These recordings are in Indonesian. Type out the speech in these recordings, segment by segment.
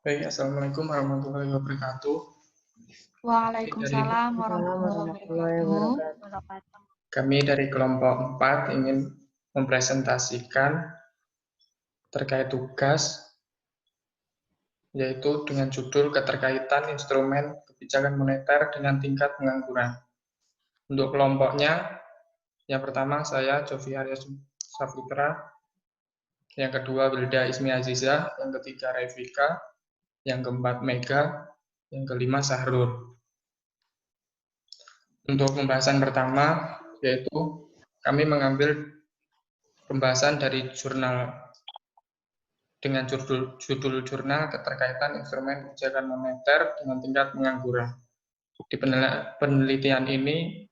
Baik, Assalamualaikum warahmatullahi wabarakatuh. Dari Waalaikumsalam Waalaikumsalam warahmatullahi warahmatullahi wabarakatuh. wabarakatuh. kami dari kelompok 4 ingin mempresentasikan terkait tugas, yaitu dengan judul keterkaitan instrumen kebijakan moneter dengan tingkat pengangguran. Untuk kelompoknya, yang pertama saya Jovi Arya Saputra, yang kedua Wilda Ismi Aziza, yang ketiga Revika, yang keempat Mega, yang kelima Sahrul. Untuk pembahasan pertama, yaitu kami mengambil pembahasan dari jurnal dengan judul jurnal keterkaitan instrumen kebijakan moneter dengan tingkat pengangguran. Di penelitian ini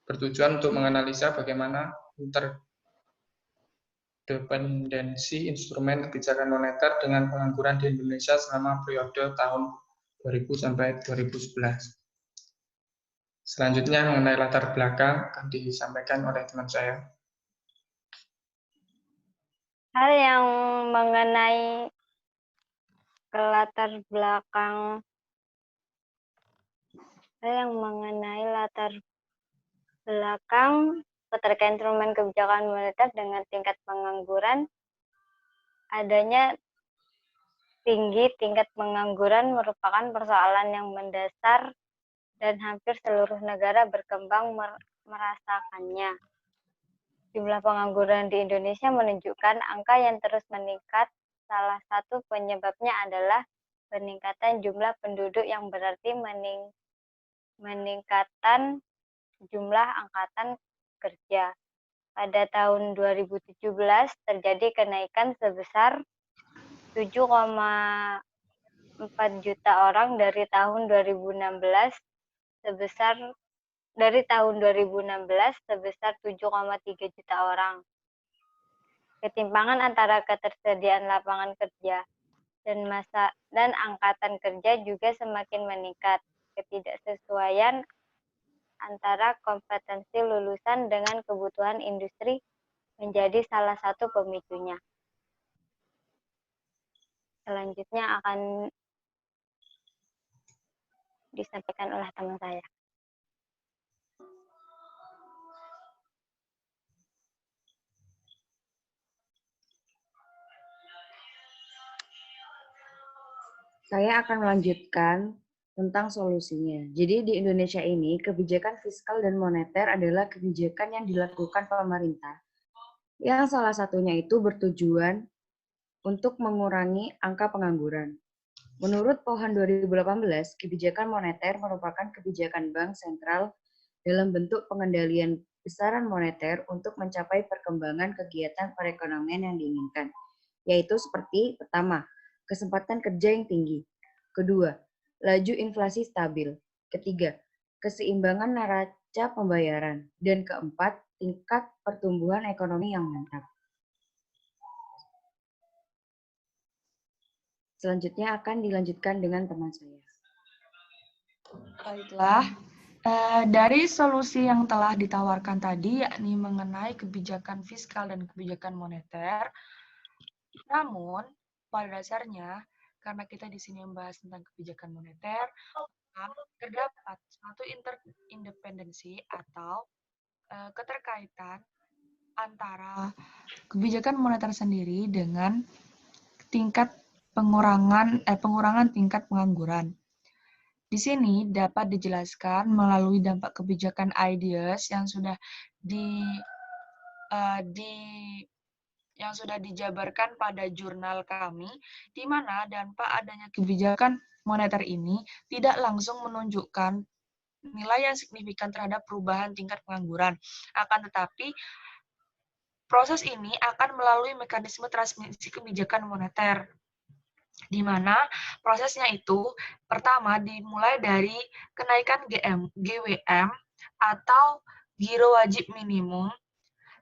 bertujuan untuk menganalisa bagaimana interdependensi instrumen kebijakan moneter dengan pengangguran di Indonesia selama periode tahun 2000 sampai 2011. Selanjutnya mengenai latar belakang akan disampaikan oleh teman saya. Hal yang mengenai latar belakang keterkaitan instrumen kebijakan moneter dengan tingkat pengangguran, adanya tinggi tingkat pengangguran merupakan persoalan yang mendasar dan hampir seluruh negara berkembang merasakannya. Jumlah pengangguran di Indonesia menunjukkan angka yang terus meningkat. Salah satu penyebabnya adalah peningkatan jumlah penduduk yang berarti meningkatan jumlah angkatan kerja. Pada tahun 2017 terjadi kenaikan sebesar 7,4 juta orang dari tahun 2016 sebesar 7,3 juta orang. Ketimpangan antara ketersediaan lapangan kerja dan angkatan kerja juga semakin meningkat. Ketidaksesuaian antara kompetensi lulusan dengan kebutuhan industri menjadi salah satu pemicunya. Selanjutnya akan disampaikan oleh teman saya. Saya akan melanjutkan tentang solusinya. Jadi di Indonesia ini, kebijakan fiskal dan moneter adalah kebijakan yang dilakukan pemerintah, yang salah satunya itu bertujuan untuk mengurangi angka pengangguran. Menurut POHAN 2018, kebijakan moneter merupakan kebijakan bank sentral dalam bentuk pengendalian besaran moneter untuk mencapai perkembangan kegiatan perekonomian yang diinginkan, yaitu seperti pertama, kesempatan kerja yang tinggi. Kedua, laju inflasi stabil. Ketiga, keseimbangan neraca pembayaran. Dan keempat, tingkat pertumbuhan ekonomi yang mantap. Selanjutnya akan dilanjutkan dengan teman saya. Baiklah, dari solusi yang telah ditawarkan tadi, yakni mengenai kebijakan fiskal dan kebijakan moneter, namun pada dasarnya, karena kita di sini membahas tentang kebijakan moneter, terdapat suatu interindependensi atau keterkaitan antara kebijakan moneter sendiri dengan tingkat pengurangan tingkat pengangguran. Di sini dapat dijelaskan melalui dampak kebijakan IDEAS yang sudah dijabarkan pada jurnal kami, di mana dampak adanya kebijakan moneter ini tidak langsung menunjukkan nilai yang signifikan terhadap perubahan tingkat pengangguran. Akan tetapi, proses ini akan melalui mekanisme transmisi kebijakan moneter, di mana prosesnya itu pertama dimulai dari kenaikan GWM atau giro wajib minimum.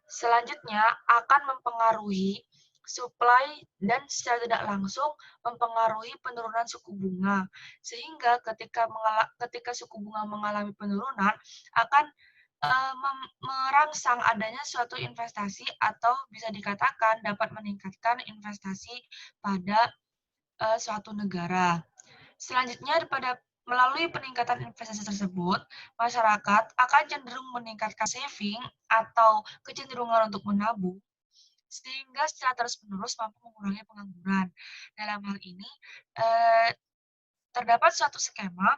Selanjutnya akan mempengaruhi supply dan secara tidak langsung mempengaruhi penurunan suku bunga, sehingga ketika suku bunga mengalami penurunan akan merangsang adanya suatu investasi atau bisa dikatakan dapat meningkatkan investasi pada suatu negara. Selanjutnya, melalui peningkatan investasi tersebut, masyarakat akan cenderung meningkatkan saving atau kecenderungan untuk menabung, sehingga secara terus-menerus mampu mengurangi pengangguran. Dalam hal ini, terdapat suatu skema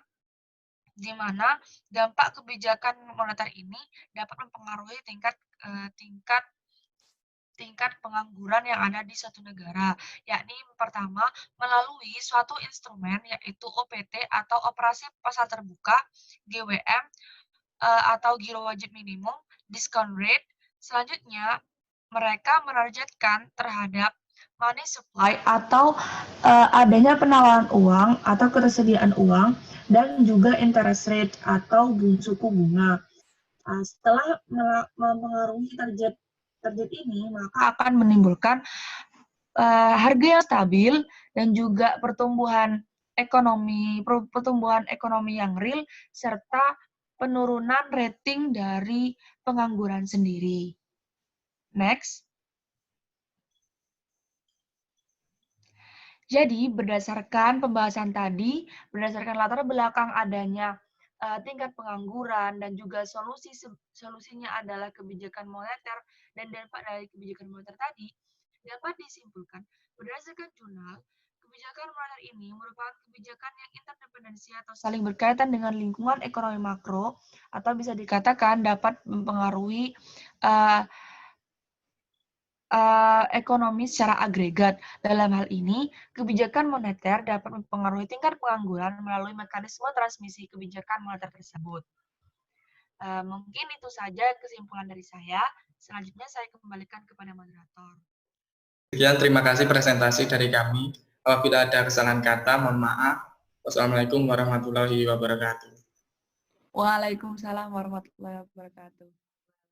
di mana dampak kebijakan moneter ini dapat mempengaruhi tingkat pengangguran yang ada di suatu negara, yakni pertama melalui suatu instrumen yaitu OPT atau operasi pasar terbuka, GWM atau giro wajib minimum, discount rate. Selanjutnya mereka menargetkan terhadap money supply atau adanya penawaran uang atau ketersediaan uang dan juga interest rate atau suku bunga. Setelah mempengaruhi target ini, maka akan menimbulkan harga yang stabil dan juga pertumbuhan ekonomi yang real serta penurunan rating dari pengangguran sendiri. Next. Jadi, berdasarkan pembahasan tadi, berdasarkan latar belakang adanya tingkat pengangguran dan juga solusinya adalah kebijakan moneter dan dampak dari kebijakan moneter tadi, dapat disimpulkan berdasarkan jurnal, kebijakan moneter ini merupakan kebijakan yang interdependensi atau saling berkaitan dengan lingkungan ekonomi makro atau bisa dikatakan dapat mempengaruhi ekonomi secara agregat. Dalam hal ini, kebijakan moneter dapat mempengaruhi tingkat pengangguran melalui mekanisme transmisi kebijakan moneter tersebut. Mungkin itu saja kesimpulan dari saya. Selanjutnya saya kembalikan kepada moderator. Sekian, terima kasih presentasi dari kami. Apabila ada kesalahan kata, mohon maaf. Wassalamualaikum warahmatullahi wabarakatuh. Waalaikumsalam warahmatullahi wabarakatuh.